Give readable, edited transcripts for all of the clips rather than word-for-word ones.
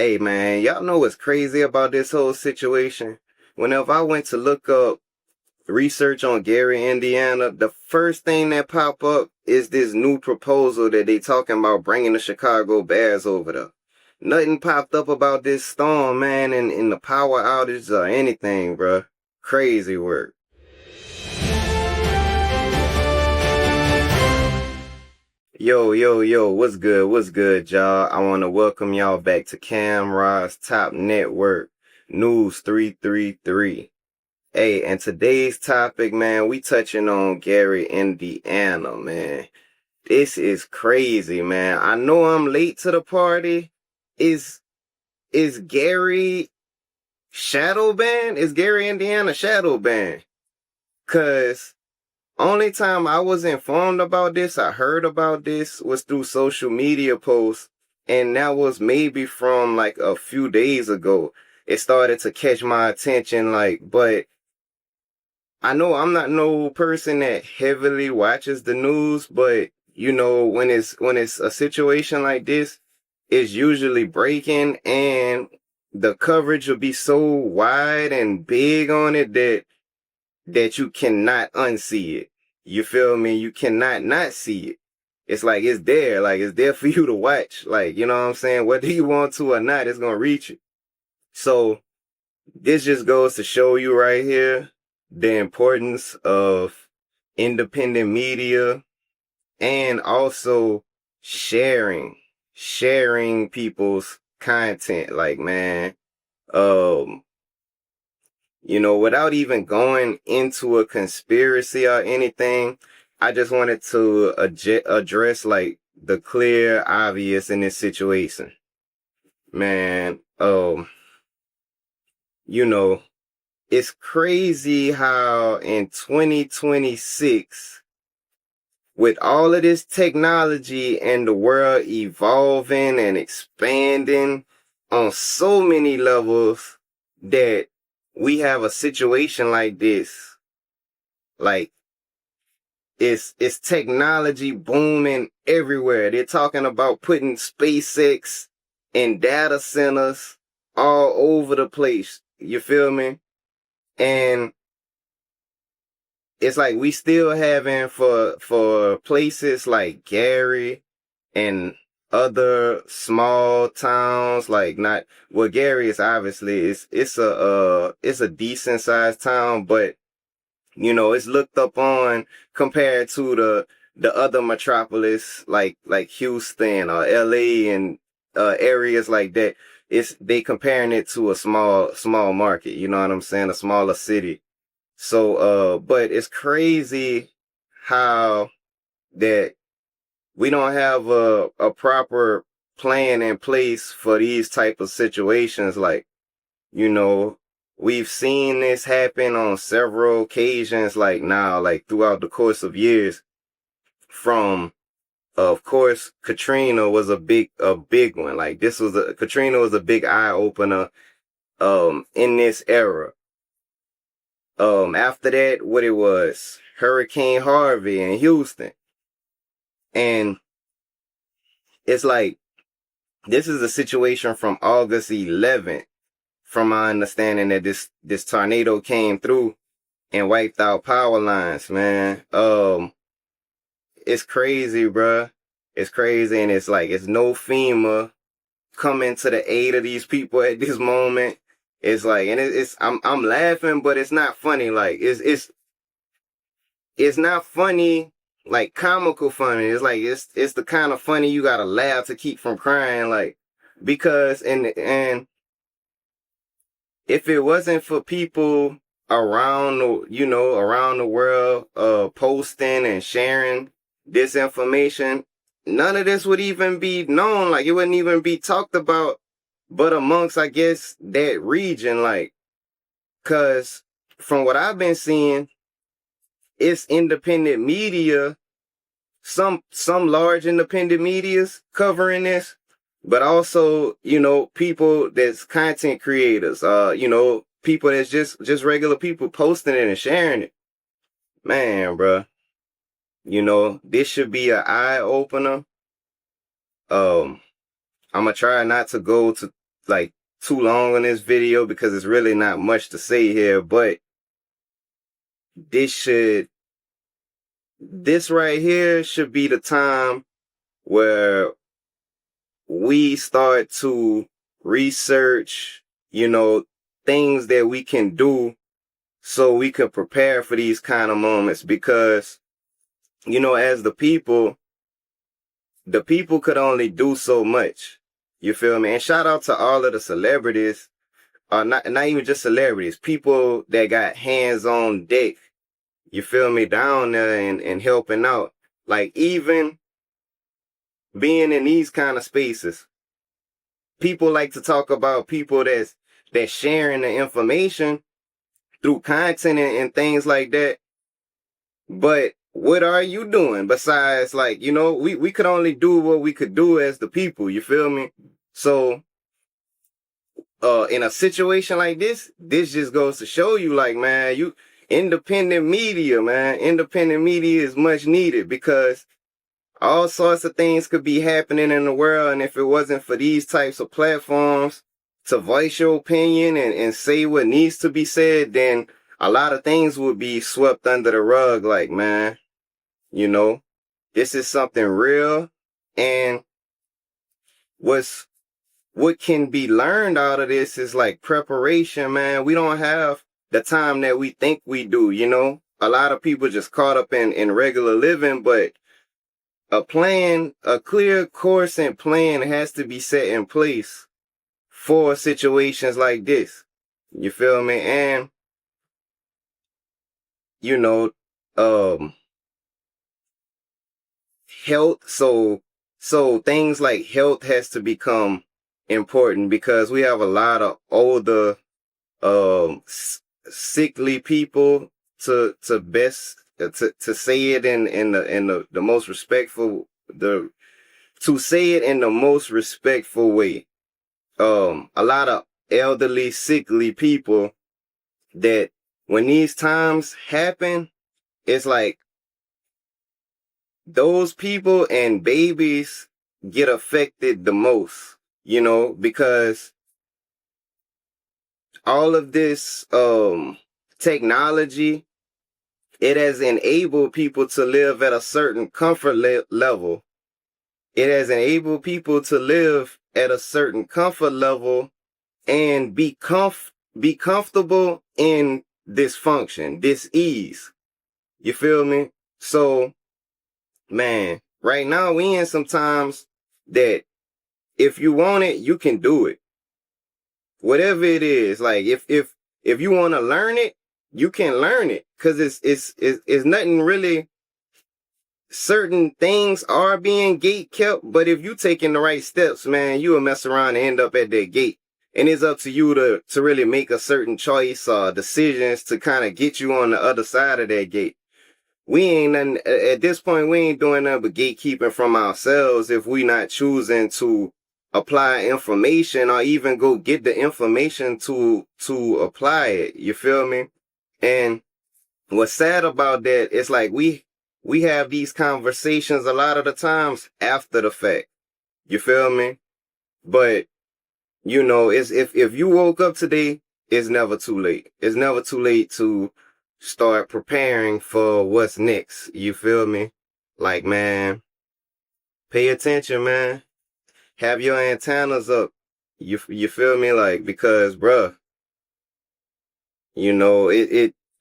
Hey man, y'all know what's crazy about this whole situation? Whenever I went to look up research on Gary, Indiana, the first thing that pop up is this new proposal that they talking about bringing the Chicago Bears over there. Nothing popped up about this storm, man, and the power outage or anything, bruh. Crazy work. Yo, what's good, y'all? I want to welcome y'all back to Camrod's Top Network News 333. Hey, and today's topic, man, we touching on Gary, Indiana, man. This is crazy, man. I know I'm late to the party. Is is Gary shadow banned? Is Gary, Indiana shadow banned? Cause only time I was informed about this, I heard about this was through social media posts, and that was maybe from like a few days ago. It started to catch my attention, but I know I'm not no person that heavily watches the news, but when it's a situation like this, it's usually breaking and the coverage will be so wide and big on it that you cannot unsee it. You feel me? You cannot not see it. It's like it's there for you to watch. Like, you know what I'm saying? Whether you want to or not, it's gonna reach you. So this just goes to show you right here the importance of independent media and also sharing people's content. Like, man, um, without even going into a conspiracy or anything, I just wanted to address like the clear obvious in this situation. Man, you know, it's crazy how in 2026, with all of this technology and the world evolving and expanding on so many levels, that we have a situation like this. Like, it's technology booming everywhere. They're talking about putting SpaceX in data centers all over the place. You feel me? And it's like we still having for places like Gary and other small towns, like not well, Gary is obviously it's a decent sized town, but it's looked up on compared to the other metropolis like Houston or LA and areas like that. They comparing it to a small market, you know what I'm saying? A smaller city. So, but it's crazy how that we don't have a proper plan in place for these type of situations. Like, you know, we've seen this happen on several occasions, like now, like throughout the course of years. From, of course, Katrina was a big one. Like Katrina was a big eye opener, in this era. After that, what it was, Hurricane Harvey in Houston. And it's like, this is a situation from August 11th, from my understanding that this tornado came through and wiped out power lines, man. It's crazy, bruh. It's crazy, and it's like, it's no FEMA coming to the aid of these people at this moment. It's like, and I'm laughing, but it's not funny. Like, it's not funny, like comical funny. It's like it's the kind of funny you gotta laugh to keep from crying, like, because and if it wasn't for people around the world posting and sharing this information, none of this would even be known. Like, it wouldn't even be talked about, but amongst, I guess, that region. Like, cause from what I've been seeing, it's independent media, some large independent medias covering this, but also, people that's content creators, people that's just regular people posting it and sharing it. Man, bruh, this should be an eye opener. Um, I'm gonna try not to go to like too long on this video because it's really not much to say here, but this right here should be the time where we start to research, things that we can do so we can prepare for these kind of moments, because, as the people could only do so much. You feel me? And shout out to all of the celebrities, not even just celebrities, people that got hands on deck, you feel me, down there and helping out. Like, even being in these kind of spaces, people like to talk about people that's sharing the information through content and things like that. But what are you doing besides, like, we could only do what we could do as the people, you feel me? So, in a situation like this just goes to show you, like, man, independent media is much needed, because all sorts of things could be happening in the world. And if it wasn't for these types of platforms to voice your opinion and say what needs to be said, then a lot of things would be swept under the rug. Like, man, this is something real. And what can be learned out of this is, like, preparation, man. We don't have the time that we think we do, A lot of people just caught up in regular living, but a clear course and plan has to be set in place for situations like this. You feel me? And, health. So things like health has to become important, because we have a lot of older, sickly people to say it in the most respectful, to say it in the most respectful way. A lot of elderly, sickly people that when these times happen, it's like those people and babies get affected the most, because all of this technology, it has enabled people to live at a certain comfort level. It has enabled people to live at a certain comfort level and be comfortable in dysfunction, dis-ease. You feel me? So, man, right now we in some times that if you want it, you can do it. Whatever it is, like, if you want to learn it, you can learn it, because it's nothing really. Certain things are being gate kept, but if you taking the right steps, man, you will mess around and end up at that gate. And it's up to you to really make a certain choice or decisions to kind of get you on the other side of that gate. We ain't nothing, at this point, we ain't doing nothing but gatekeeping from ourselves if we not choosing to apply information or even go get the information to apply it. You feel me? And what's sad about that is, like, we have these conversations a lot of the times after the fact. You feel me? But, it's, if you woke up today, it's never too late. It's never too late to start preparing for what's next. You feel me? Like, man, pay attention, man. Have your antennas up. You feel me? Like, because, bruh,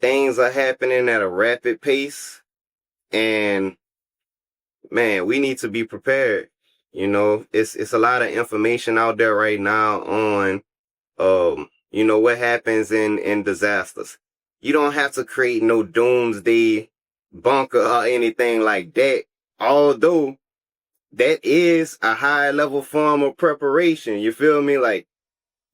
things are happening at a rapid pace, and, man, we need to be prepared. It's a lot of information out there right now on, what happens in disasters. You don't have to create no doomsday bunker or anything like that, although that is a high level form of preparation. You feel me? Like,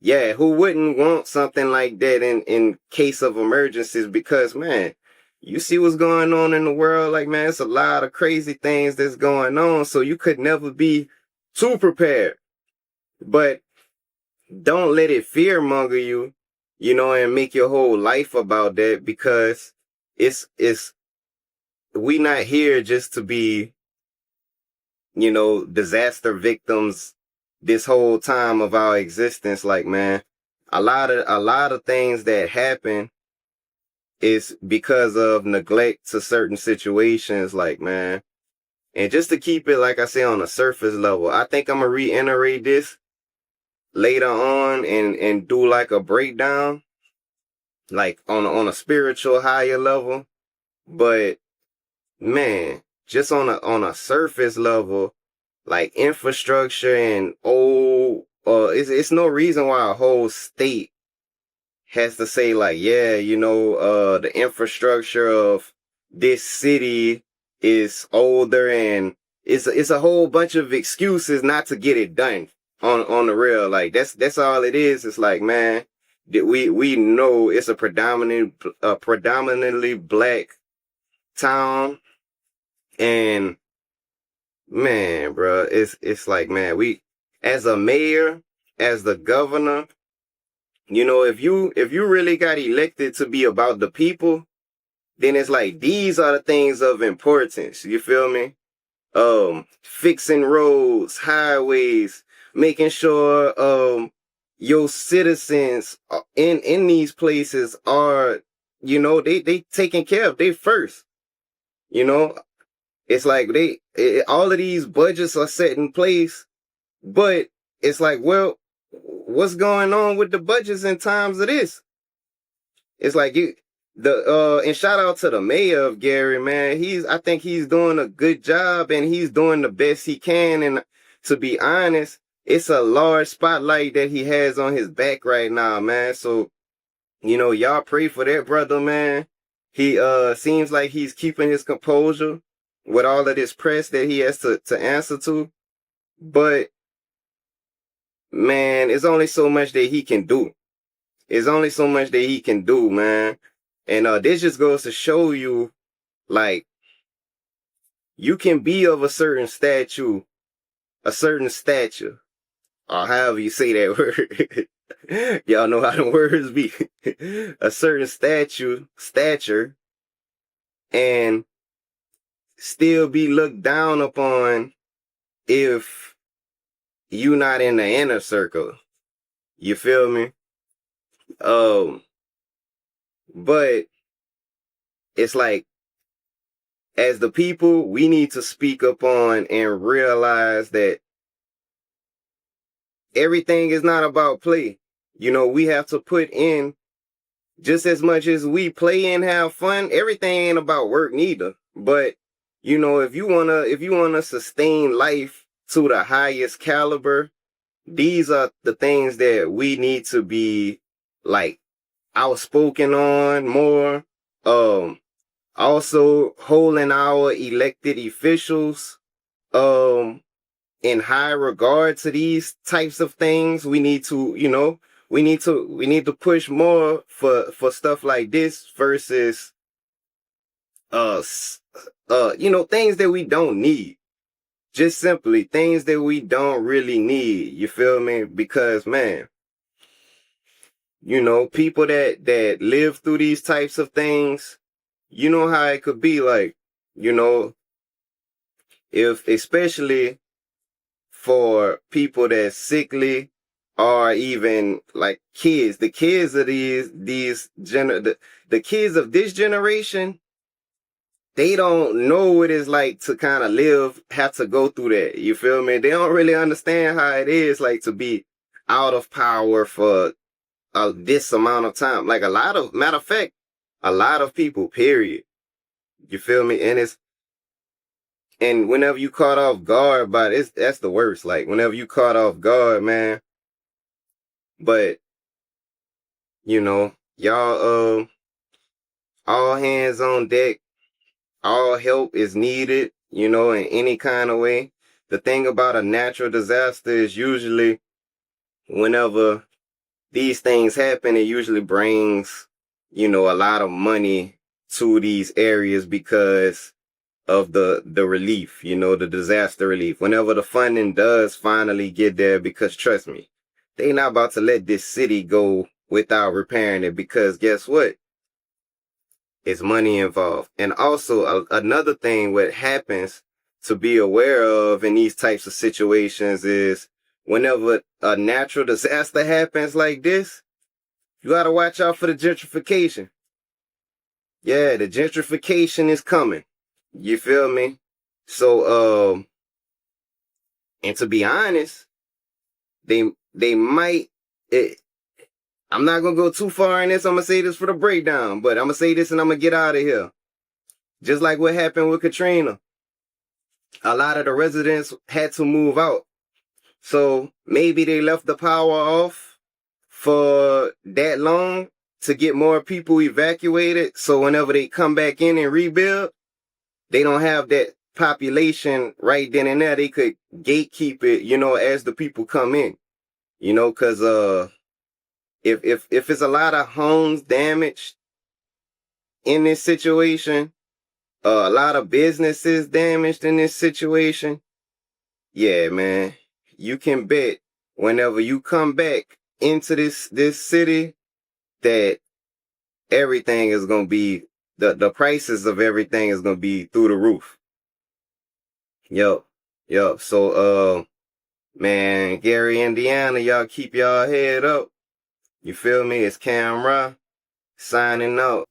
yeah, who wouldn't want something like that in case of emergencies? Because, man, you see what's going on in the world. Like, man, it's a lot of crazy things that's going on. So you could never be too prepared. But don't let it fearmonger you, and make your whole life about that, because we not here just to be, disaster victims this whole time of our existence, like, man, a lot of things that happen is because of neglect to certain situations, like, man. And just to keep it, like I say, on a surface level, I think I'm gonna reiterate this later on and do like a breakdown, like on a spiritual higher level. But man, just on a surface level, like infrastructure and it's no reason why a whole state has to say like, yeah, the infrastructure of this city is older, and it's a whole bunch of excuses not to get it done on the real. Like that's all it is. It's like, man, that we know it's a predominantly black town, and man, bro, it's like, man, we as a mayor, as the governor, if you really got elected to be about the people, then it's like these are the things of importance. You feel me? Fixing roads, highways, making sure your citizens in these places are, they taken care of. They first. It's like all of these budgets are set in place, but it's like, well, what's going on with the budgets in times of this? It's like and shout out to the mayor of Gary, man. I think he's doing a good job, and he's doing the best he can. And to be honest, it's a large spotlight that he has on his back right now, man. So, y'all pray for that brother, man. He seems like he's keeping his composure with all of this press that he has to answer to. But man, it's only so much that he can do. It's only so much that he can do, man. And this just goes to show you, like, you can be of a certain stature, or however you say that word. Y'all know how the words be. A certain stature, and still be looked down upon if you not in the inner circle. You feel me? But it's like, as the people, we need to speak up on and realize that everything is not about play. We have to put in just as much as we play and have fun. Everything ain't about work neither. But, if you wanna sustain life to the highest caliber, these are the things that we need to be like outspoken on more. Also holding our elected officials in high regard to these types of things. We need to, we need to push more for stuff like this versus things that we don't need. Just simply things that we don't really need. You feel me? Because, man, people that live through these types of things, you know how it could be like, if especially for people that's sickly, or even like kids, the kids of the kids of this generation, they don't know what it's like to kind of have to go through that. You feel me? They don't really understand how it is like to be out of power for this amount of time. Like matter of fact, a lot of people, period. You feel me? And whenever you caught off guard by this, that's the worst. Like whenever you caught off guard, man. But, y'all, all hands on deck. All help is needed, in any kind of way. The thing about a natural disaster is usually whenever these things happen, it usually brings, a lot of money to these areas because of the relief, the disaster relief. Whenever the funding does finally get there, because trust me, they not about to let this city go without repairing it, because guess what? It's money involved. And also another thing what happens to be aware of in these types of situations is whenever a natural disaster happens like this, you gotta watch out for the gentrification. Yeah, the gentrification is coming. You feel me? So, and to be honest, they might. I'm not gonna go too far in this. I'm gonna say this for the breakdown, but I'm gonna say this and I'm gonna get out of here. Just like what happened with Katrina, a lot of the residents had to move out. So maybe they left the power off for that long to get more people evacuated. So whenever they come back in and rebuild, they don't have that population right then and there. They could gatekeep it, as the people come in, cause, if it's a lot of homes damaged in this situation, a lot of businesses damaged in this situation, yeah, man, you can bet whenever you come back into this city that everything is gonna be the prices of everything is gonna be through the roof. Yup. So man, Gary, Indiana, y'all keep y'all head up. You feel me? It's Cam Ra signing out.